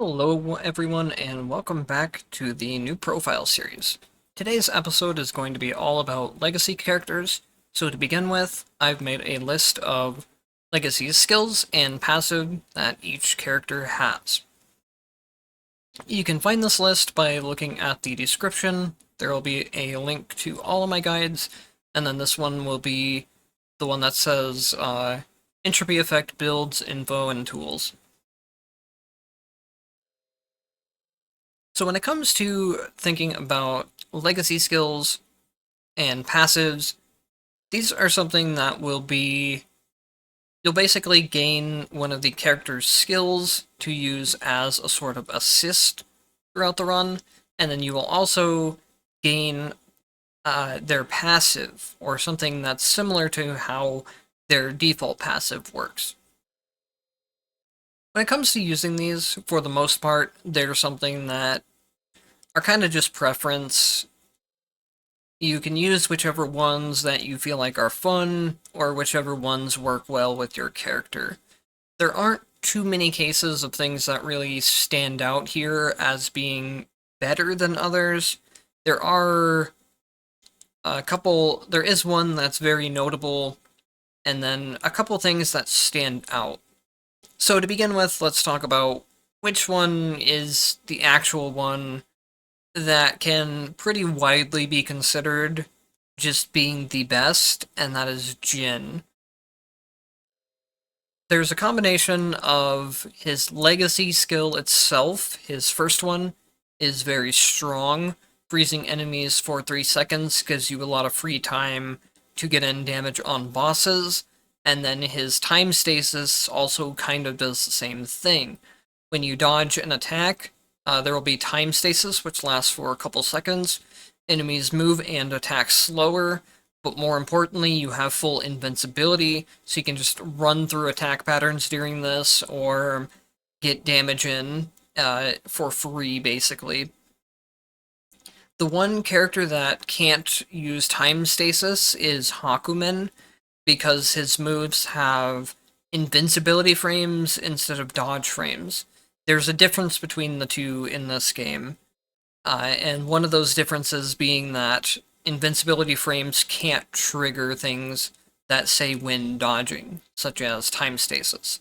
Hello everyone and welcome back to the new profile series. Today's episode is going to be all about legacy characters, so to begin with, I've made a list of legacy skills and passive that each character has. You can find this list by looking at the description. There will be a link to all of my guides, and then this one will be the one that says Entropy Effect Builds, Info, and Tools. So when it comes to thinking about legacy skills and passives, these are something that you'll basically gain one of the character's skills to use as a sort of assist throughout the run, and then you will also gain their passive, or something that's similar to how their default passive works. When it comes to using these, for the most part, they're something that are kind of just preference. You can use whichever ones that you feel like are fun, or whichever ones work well with your character. There aren't too many cases of things that really stand out here as being better than others. There are there is one that's very notable, and then a couple things that stand out. So to begin with, let's talk about which one is the actual one that can pretty widely be considered just being the best, and that is Jin. There's a combination of his legacy skill itself. His first one is very strong. Freezing enemies for 3 seconds gives you a lot of free time to get in damage on bosses, and then his time stasis also kind of does the same thing. When you dodge an attack, there will be time stasis, which lasts for a couple seconds. Enemies move and attack slower, but more importantly, you have full invincibility, so you can just run through attack patterns during this, or get damage in for free, basically. The one character that can't use time stasis is Hakumen, because his moves have invincibility frames instead of dodge frames. There's a difference between the two in this game, and one of those differences being that invincibility frames can't trigger things that say when dodging, such as time stasis.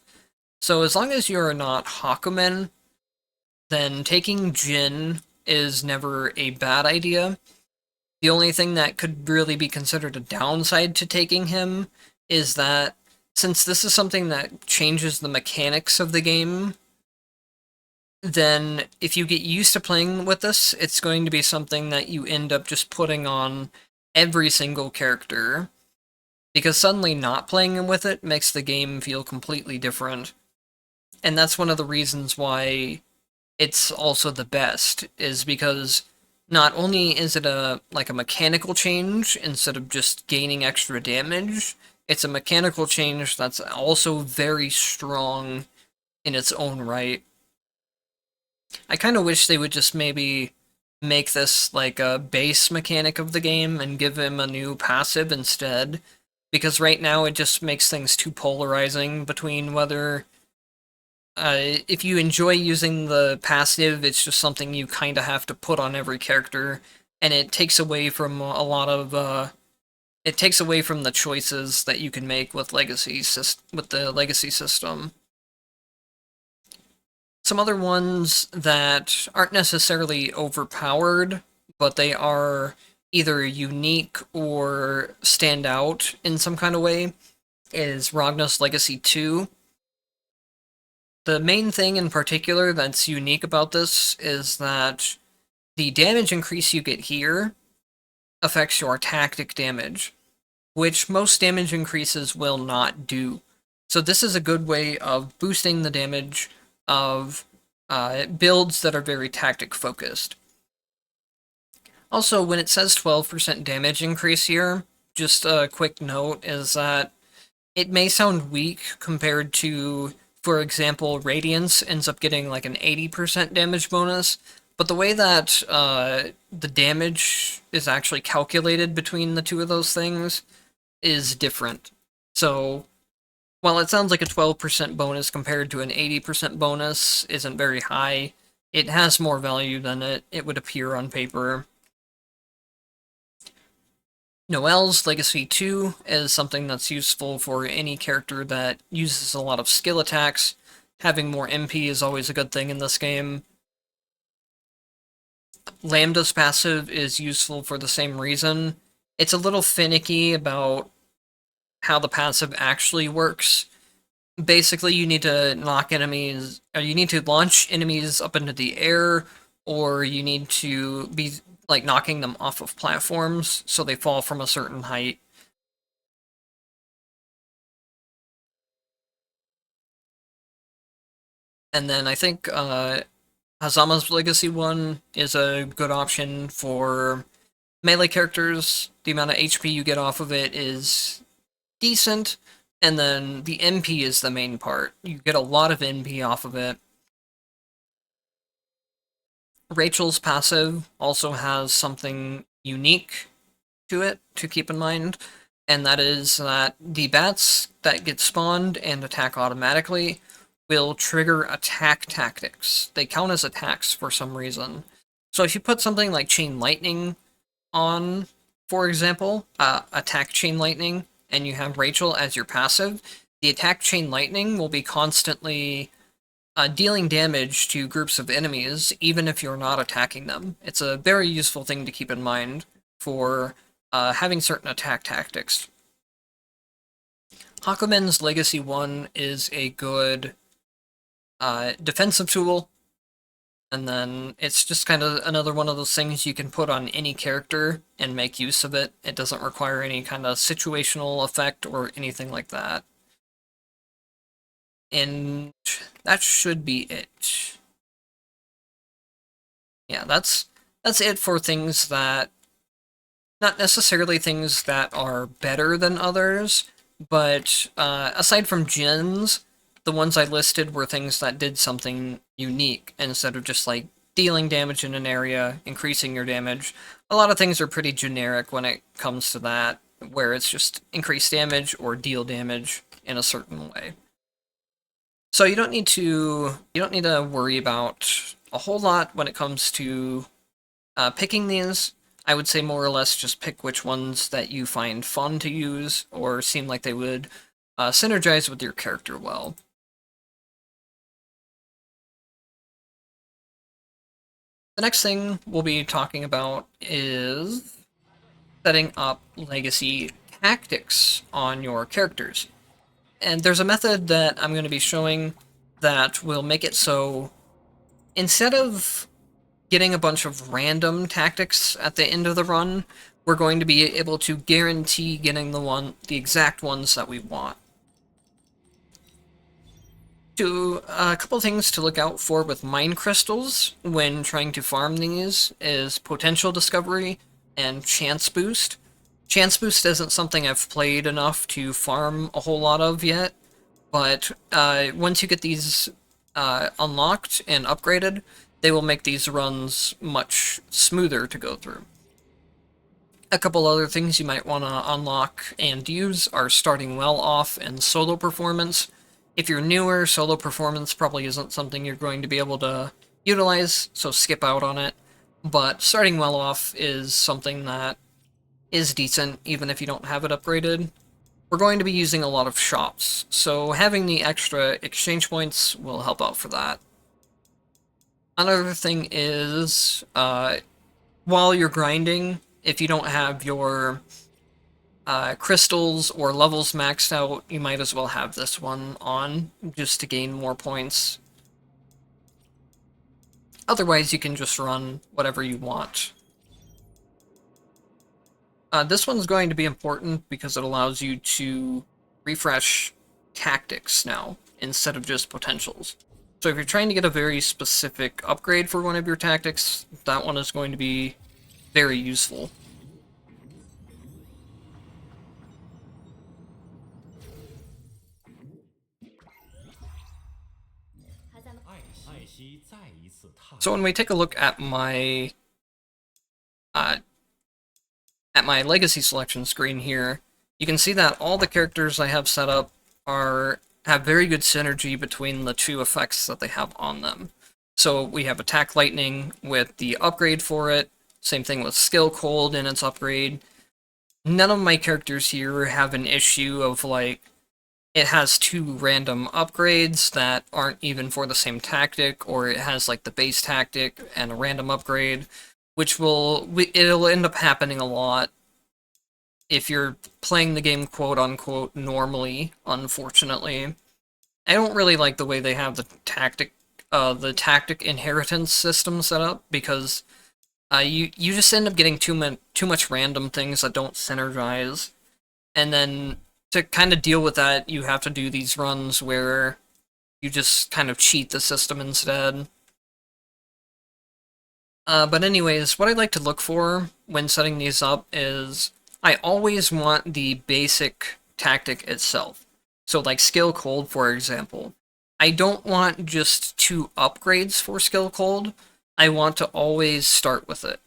So as long as you're not Hakumen, then taking Jin is never a bad idea. The only thing that could really be considered a downside to taking him is that since this is something that changes the mechanics of the game, then if you get used to playing with this, it's going to be something that you end up just putting on every single character, because suddenly not playing with it makes the game feel completely different. And that's one of the reasons why it's also the best, is because not only is it a mechanical change instead of just gaining extra damage, it's a mechanical change that's also very strong in its own right. I kind of wish they would just maybe make this like a base mechanic of the game and give him a new passive instead, because right now it just makes things too polarizing between whether if you enjoy using the passive, it's just something you kind of have to put on every character, and it takes away from a lot of it takes away from the choices that you can make with with the legacy system. Some other ones that aren't necessarily overpowered, but they are either unique or stand out in some kind of way, is Ragnar's Legacy 2. The main thing in particular that's unique about this is that the damage increase you get here affects your tactic damage, which most damage increases will not do. So this is a good way of boosting the damage of builds that are very tactic focused. Also, when it says 12% damage increase here, just a quick note is that it may sound weak compared to, for example, Radiance ends up getting like an 80% damage bonus, but the way that the damage is actually calculated between the two of those things is different. So While it sounds like a 12% bonus compared to an 80% bonus isn't very high, it has more value than it would appear on paper. Noelle's Legacy 2 is something that's useful for any character that uses a lot of skill attacks. Having more MP is always a good thing in this game. Lambda's passive is useful for the same reason. It's a little finicky about how the passive actually works. Basically, you need to knock enemies, or you need to launch enemies up into the air, or you need to be like knocking them off of platforms so they fall from a certain height. And then I think Hazama's Legacy one is a good option for melee characters. The amount of HP you get off of it is decent, and then the MP is the main part. You get a lot of MP off of it. Rachel's passive also has something unique to it to keep in mind, and that is that the bats that get spawned and attack automatically will trigger attack tactics. They count as attacks for some reason. So if you put something like Chain Lightning on, for example, attack Chain Lightning, and you have Rachel as your passive, the attack Chain Lightning will be constantly dealing damage to groups of enemies, even if you're not attacking them. It's a very useful thing to keep in mind for having certain attack tactics. Hakumen's Legacy 1 is a good defensive tool, and then it's just kind of another one of those things you can put on any character and make use of it. It doesn't require any kind of situational effect or anything like that. And that should be it. Yeah, that's it for things that, not necessarily things that are better than others, but aside from gens, the ones I listed were things that did something unique instead of just like dealing damage in an area, increasing your damage. A lot of things are pretty generic when it comes to that, where it's just increase damage or deal damage in a certain way. So you don't need to worry about a whole lot when it comes to picking these. I would say more or less just pick which ones that you find fun to use or seem like they would synergize with your character well. The next thing we'll be talking about is setting up legacy tactics on your characters. And there's a method that I'm going to be showing that will make it so instead of getting a bunch of random tactics at the end of the run, we're going to be able to guarantee getting the exact ones that we want. A couple things to look out for with mine crystals when trying to farm these is potential discovery and chance boost. Chance boost isn't something I've played enough to farm a whole lot of yet, but once you get these unlocked and upgraded, they will make these runs much smoother to go through. A couple other things you might want to unlock and use are starting well off and solo performance. If you're newer, solo performance probably isn't something you're going to be able to utilize, so skip out on it. But starting well off is something that is decent, even if you don't have it upgraded. We're going to be using a lot of shops, so having the extra exchange points will help out for that. Another thing is, while you're grinding, if you don't have your crystals or levels maxed out, you might as well have this one on, just to gain more points. Otherwise, you can just run whatever you want. This one's going to be important because it allows you to refresh tactics now, instead of just potentials. So if you're trying to get a very specific upgrade for one of your tactics, that one is going to be very useful. So when we take a look at my legacy selection screen here, you can see that all the characters I have set up have very good synergy between the two effects that they have on them. So we have Attack Lightning with the upgrade for it, same thing with Skill Cold and its upgrade. None of my characters here have an issue of, like, it has two random upgrades that aren't even for the same tactic, or it has, like, the base tactic and a random upgrade, which it'll end up happening a lot if you're playing the game quote-unquote normally, unfortunately. I don't really like the way they have the tactic inheritance system set up, because you just end up getting too much random things that don't synergize, and then to kind of deal with that, you have to do these runs where you just kind of cheat the system instead. But anyways, what I like to look for when setting these up is I always want the basic tactic itself. So like Skill Cold, for example. I don't want just 2 upgrades for Skill Cold. I want to always start with it.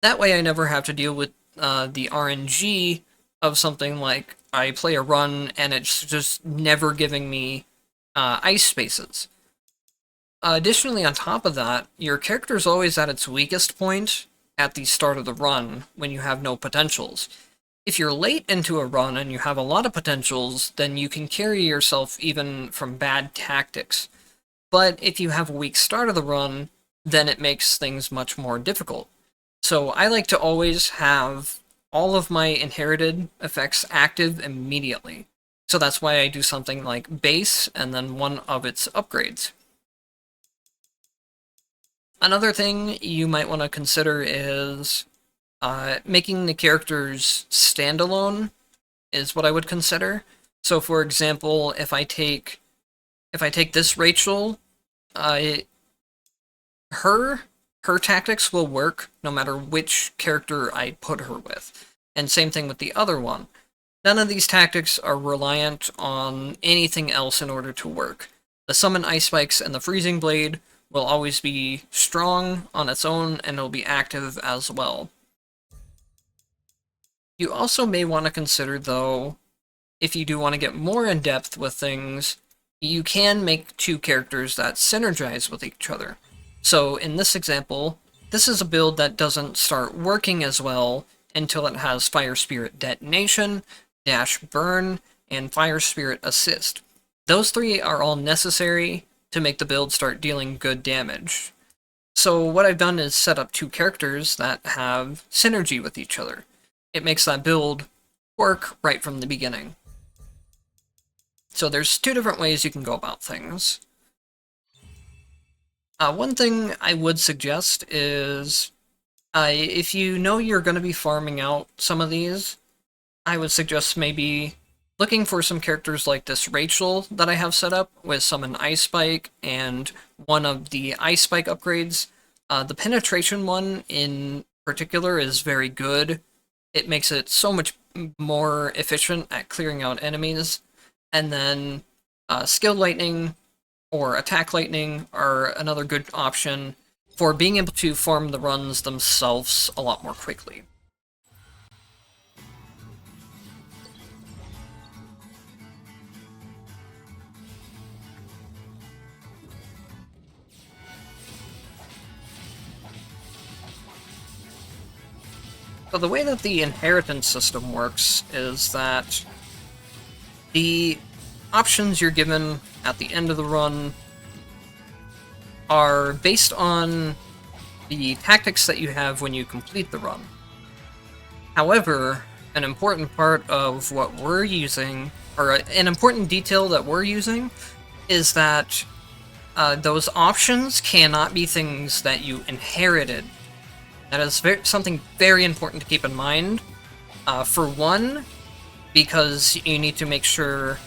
That way I never have to deal with the RNG of something like I play a run and it's just never giving me ice spaces. Additionally, on top of that, your character's always at its weakest point at the start of the run when you have no potentials. If you're late into a run and you have a lot of potentials, then you can carry yourself even from bad tactics. But if you have a weak start of the run, then it makes things much more difficult. So I like to always have all of my inherited effects active immediately. So that's why I do something like base and then one of its upgrades. Another thing you might want to consider is making the characters standalone is what I would consider. So for example, if I take this Rachel, her tactics will work no matter which character I put her with. And same thing with the other one. None of these tactics are reliant on anything else in order to work. The Summon Ice Spikes and the Freezing Blade will always be strong on its own, and it'll be active as well. You also may want to consider, though, if you do want to get more in-depth with things, you can make 2 characters that synergize with each other. So in this example, this is a build that doesn't start working as well until it has Fire Spirit Detonation, Dash Burn, and Fire Spirit Assist. Those 3 are all necessary to make the build start dealing good damage. So what I've done is set up 2 characters that have synergy with each other. It makes that build work right from the beginning. So there's 2 different ways you can go about things. One thing I would suggest is, if you know you're going to be farming out some of these, I would suggest maybe looking for some characters like this Rachel that I have set up with Summon Ice Spike and one of the Ice Spike upgrades. The Penetration one in particular is very good. It makes it so much more efficient at clearing out enemies. And then Skill Lightning or Attack Lightning are another good option for being able to farm the runs themselves a lot more quickly. So the way that the inheritance system works is that the options you're given at the end of the run are based on the tactics that you have when you complete the run. However, an important part of what we're using, or an important detail that we're using, is that those options cannot be things that you inherited. That is something very important to keep in mind. For one, because you need to make sure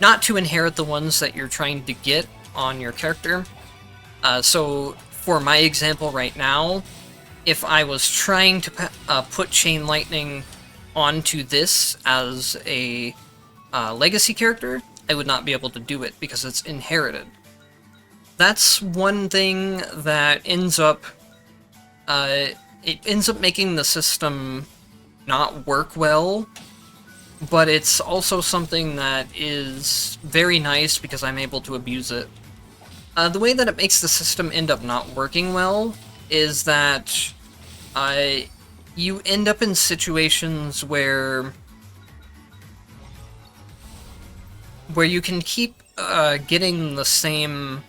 not to inherit the ones that you're trying to get on your character. So, for my example right now, if I was trying to put Chain Lightning onto this as a legacy character, I would not be able to do it because it's inherited. That's one thing that ends up making the system not work well, but it's also something that is very nice because I'm able to abuse it. The way that it makes the system end up not working well is that you end up in situations where you can keep getting the same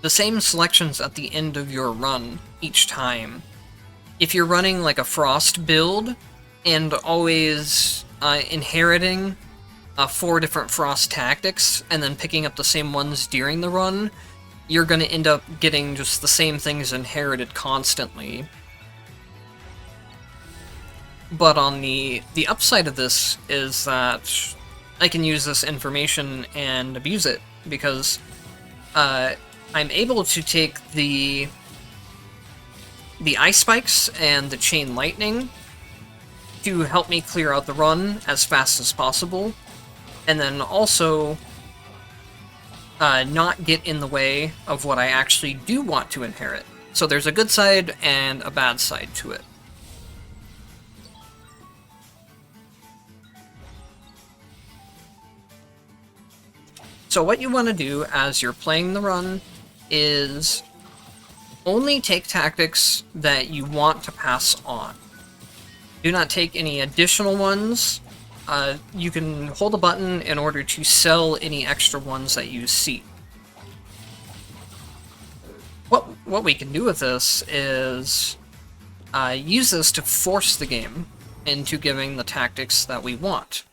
selections at the end of your run each time. If you're running like a Frost build and always inheriting 4 different Frost tactics and then picking up the same ones during the run, you're going to end up getting just the same things inherited constantly. But on the upside of this is that I can use this information and abuse it, because I'm able to take the Ice Spikes and the Chain Lightning to help me clear out the run as fast as possible, and then also not get in the way of what I actually do want to inherit. So there's a good side and a bad side to it. So what you want to do as you're playing the run is only take tactics that you want to pass on. Do not take any additional ones. You can hold a button in order to sell any extra ones that you see. What we can do with this is use this to force the game into giving the tactics that we want.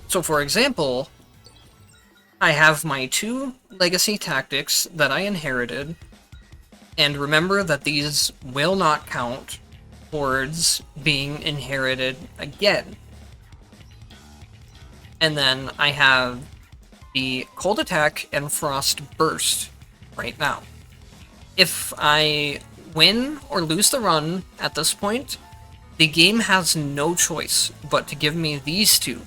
So for example, I have my 2 legacy tactics that I inherited, and remember that these will not count towards being inherited again. And then I have the Cold Attack and Frost Burst right now. If I win or lose the run at this point, the game has no choice but to give me these 2.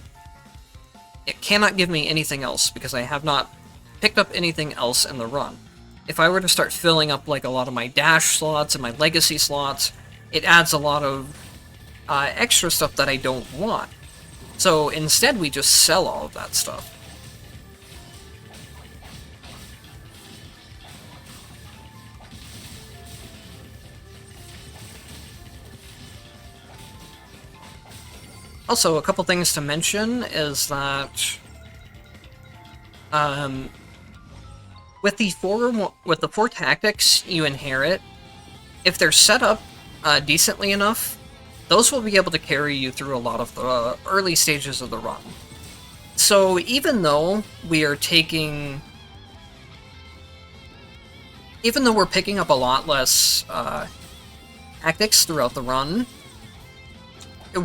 It cannot give me anything else because I have not picked up anything else in the run. If I were to start filling up like a lot of my dash slots and my legacy slots, it adds a lot of extra stuff that I don't want. So instead we just sell all of that stuff. Also, a couple things to mention is that with the 4 tactics you inherit, if they're set up decently enough, those will be able to carry you through a lot of the early stages of the run. So even though we're picking up a lot less tactics throughout the run,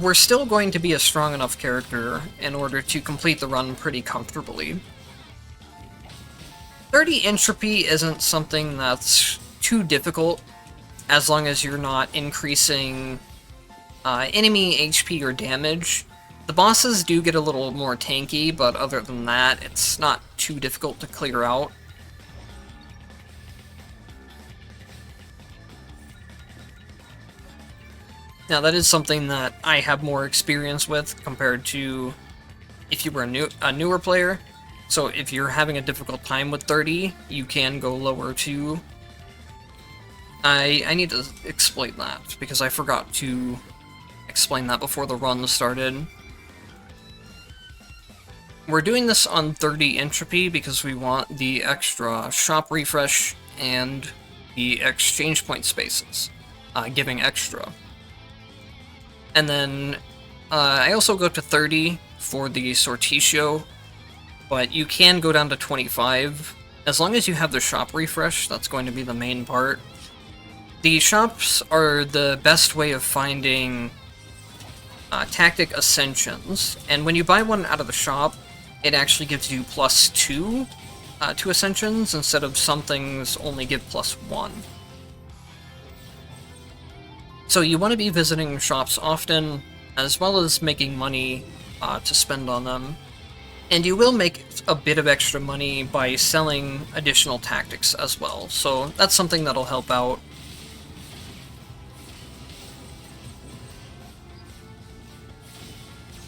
we're still going to be a strong enough character in order to complete the run pretty comfortably. 30 Entropy isn't something that's too difficult, as long as you're not increasing enemy HP or damage. The bosses do get a little more tanky, but other than that, it's not too difficult to clear out. Now, that is something that I have more experience with compared to if you were a newer player. So if you're having a difficult time with 30, you can go lower too. I need to explain that, because I forgot to explain that before the run started. We're doing this on 30 Entropy because we want the extra shop refresh and the exchange point spaces, giving extra. And then I also go to 30 for the Sortitio, but you can go down to 25. As long as you have the shop refresh, that's going to be the main part. The shops are the best way of finding tactic ascensions, and when you buy one out of the shop, it actually gives you +2 to ascensions, instead of some things only give +1. So you want to be visiting shops often, as well as making money to spend on them. And you will make a bit of extra money by selling additional tactics as well, so that's something that'll help out.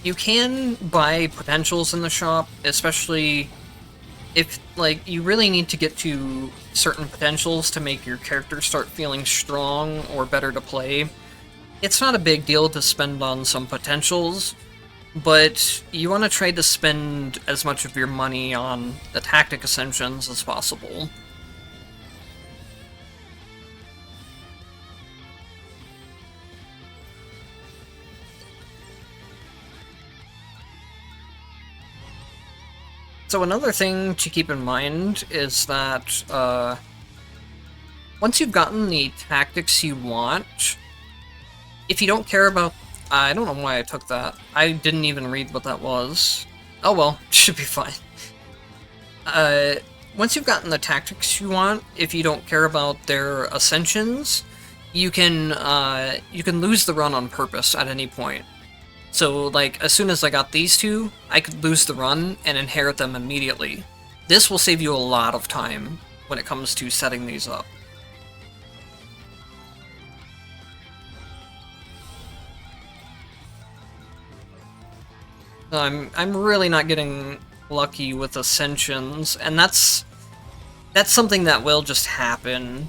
You can buy potentials in the shop, especially if, like, you really need to get to certain potentials to make your character start feeling strong or better to play. It's not a big deal to spend on some potentials, but you want to try to spend as much of your money on the tactic ascensions as possible. So another thing to keep in mind is that once you've gotten the tactics you want, if you don't care about... I don't know why I took that. I didn't even read what that was. Oh well, should be fine. Once you've gotten the tactics you want, if you don't care about their ascensions, you can lose the run on purpose at any point. So, like, as soon as I got these two, I could lose the run and inherit them immediately. This will save you a lot of time when it comes to setting these up. I'm really not getting lucky with ascensions, and that's something that will just happen.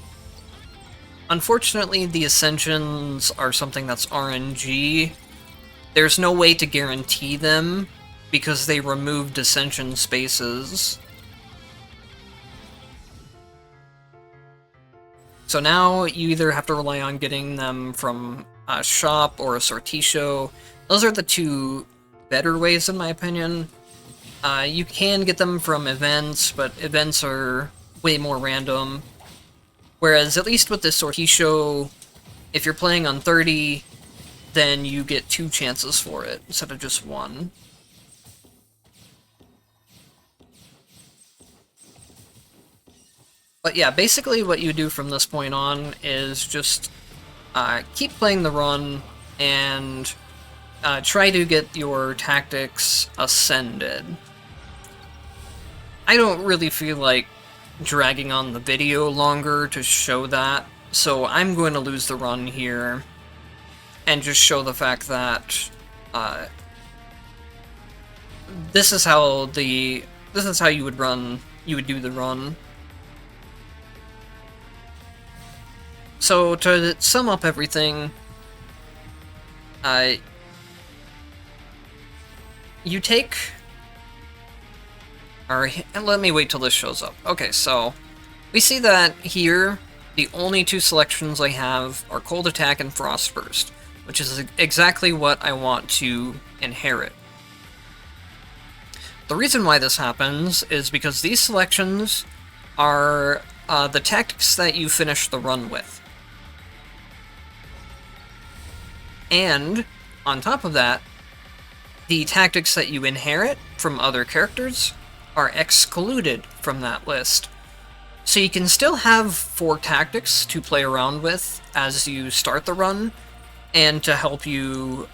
Unfortunately, the ascensions are something that's RNG. There's no way to guarantee them because they removed ascension spaces. So now you either have to rely on getting them from a shop or a sorticio. Those are the two better ways, in my opinion. You can get them from events, but events are way more random. Whereas, at least with this sorticio, if you're playing on 30, then you get 2 chances for it, instead of just 1. But yeah, basically what you do from this point on is just keep playing the run and try to get your tactics ascended. I don't really feel like dragging on the video longer to show that, so I'm going to lose the run here and just show the fact that this is how you would do the run. So to sum up everything, you take... Alright, let me wait till this shows up. Okay, so we see that here, the only 2 selections I have are Cold Attack and Frost Burst, which is exactly what I want to inherit. The reason why this happens is because these selections are the tactics that you finish the run with. And, on top of that, the tactics that you inherit from other characters are excluded from that list. So you can still have 4 tactics to play around with as you start the run, and to help you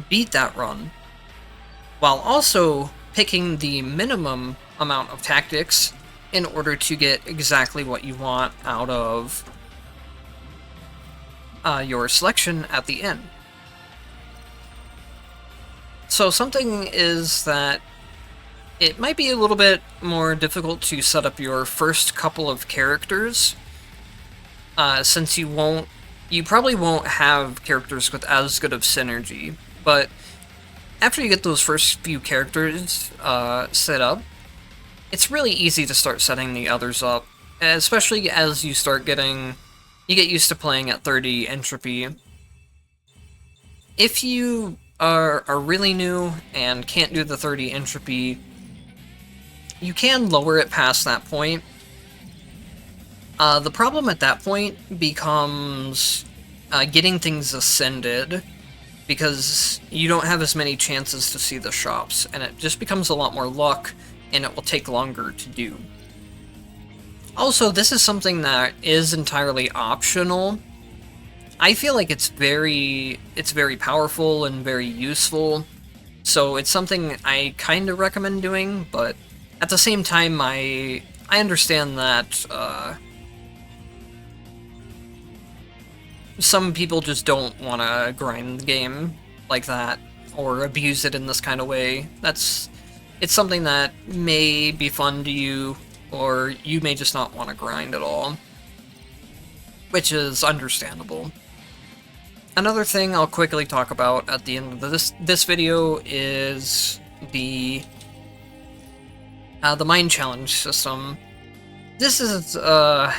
beat that run, while also picking the minimum amount of tactics in order to get exactly what you want out of your selection at the end. So something is that it might be a little bit more difficult to set up your first couple of characters, since you probably won't have characters with as good of synergy, but after you get those first few characters set up, it's really easy to start setting the others up, especially as you get used to playing at 30 entropy. If you are really new and can't do the 30 entropy, you can lower it past that point. The problem at that point becomes getting things ascended, because you don't have as many chances to see the shops, and it just becomes a lot more luck, and it will take longer to do. Also, this is something that is entirely optional. I feel like it's very powerful and very useful, so it's something I kind of recommend doing, but at the same time, I understand that some people just don't want to grind the game like that, or abuse it in this kind of way. It's something that may be fun to you, or you may just not want to grind at all, which is understandable. Another thing I'll quickly talk about at the end of this video is the Mind Challenge system. This is a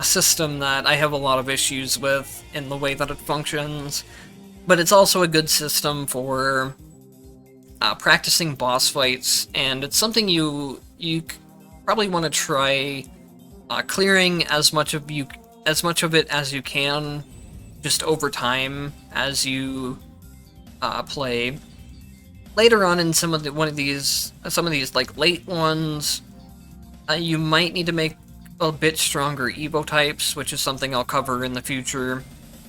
system that I have a lot of issues with in the way that it functions, but it's also a good system for practicing boss fights, and it's something you probably want to try clearing as much of it as you can, just over time as you play. Later on in some of these like late ones, you might need to make a bit stronger Evo types, which is something I'll cover in the future.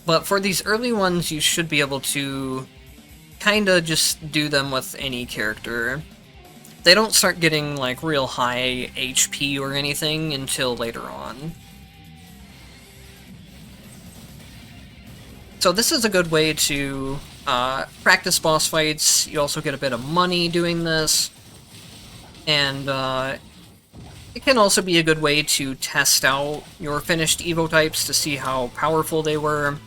But for these early ones, you should be able to kinda just do them with any character. They don't start getting like real high HP or anything until later on. So this is a good way to practice boss fights. You also get a bit of money doing this, and it can also be a good way to test out your finished Evo types to see how powerful they were,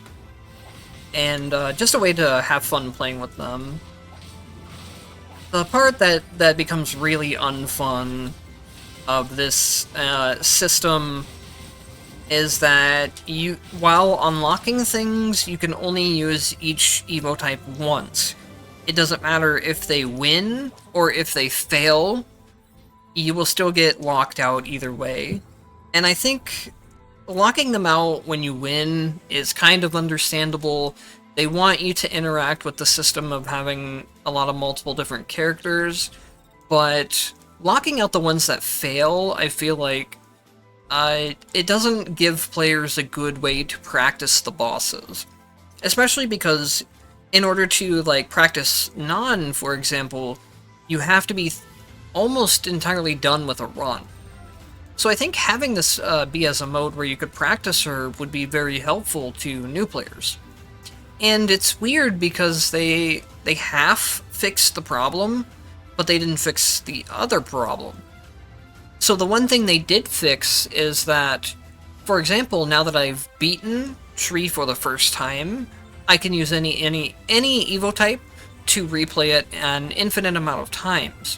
and just a way to have fun playing with them. The part that becomes really unfun of this system is that while unlocking things, you can only use each Evo type once. It doesn't matter if they win or if they fail, you will still get locked out either way. And I think locking them out when you win is kind of understandable. They want you to interact with the system of having a lot of multiple different characters, but locking out the ones that fail, I feel like it doesn't give players a good way to practice the bosses. Especially because in order to like practice Non, for example, you have to be almost entirely done with a run. So I think having this be as a mode where you could practice her would be very helpful to new players. And it's weird because they half fixed the problem, but they didn't fix the other problem. So the one thing they did fix is that, for example, now that I've beaten Tree for the first time, I can use any Evo type to replay it an infinite amount of times.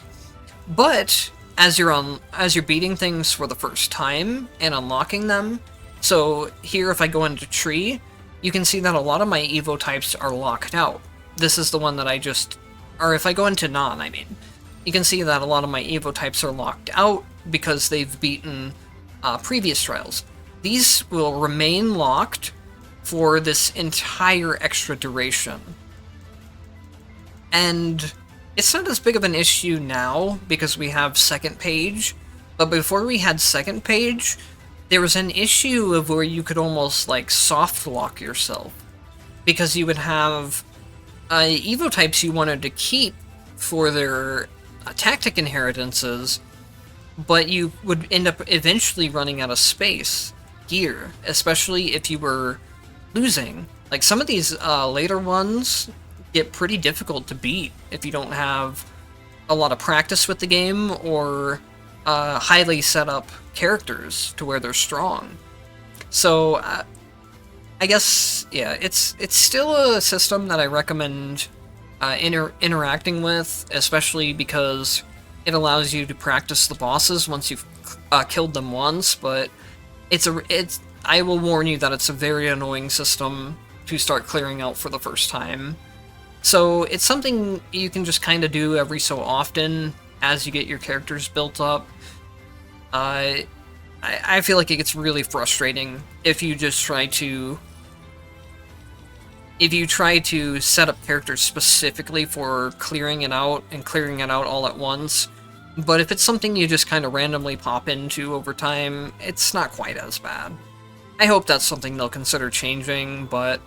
But as you're beating things for the first time and unlocking them, so here if I go into Tree, you can see that a lot of my Evo types are locked out. This is the one that or if I go into Non, I mean, you can see that a lot of my Evo types are locked out because they've beaten previous trials. These will remain locked for this entire extra duration. And it's not as big of an issue now because we have second page, but before we had second page, there was an issue of where you could almost like soft lock yourself, because you would have Evo types you wanted to keep for their tactic inheritances, but you would end up eventually running out of space here, especially if you were losing. Like some of these later ones get pretty difficult to beat if you don't have a lot of practice with the game or highly set up characters to where they're strong. So I guess, yeah, it's still a system that I recommend interacting with, especially because it allows you to practice the bosses once you've killed them once, but I will warn you that it's a very annoying system to start clearing out for the first time. So it's something you can just kind of do every so often as you get your characters built up. I feel like it gets really frustrating if you just try to set up characters specifically for clearing it out and clearing it out all at once. But if it's something you just kind of randomly pop into over time, it's not quite as bad. I hope that's something they'll consider changing, but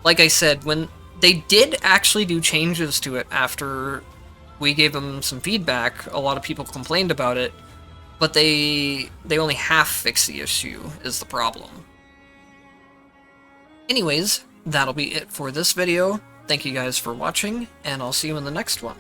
like I said, when they did actually do changes to it after we gave them some feedback, a lot of people complained about it, but they only half fixed the issue is the problem. Anyways, that'll be it for this video. Thank you guys for watching, and I'll see you in the next one.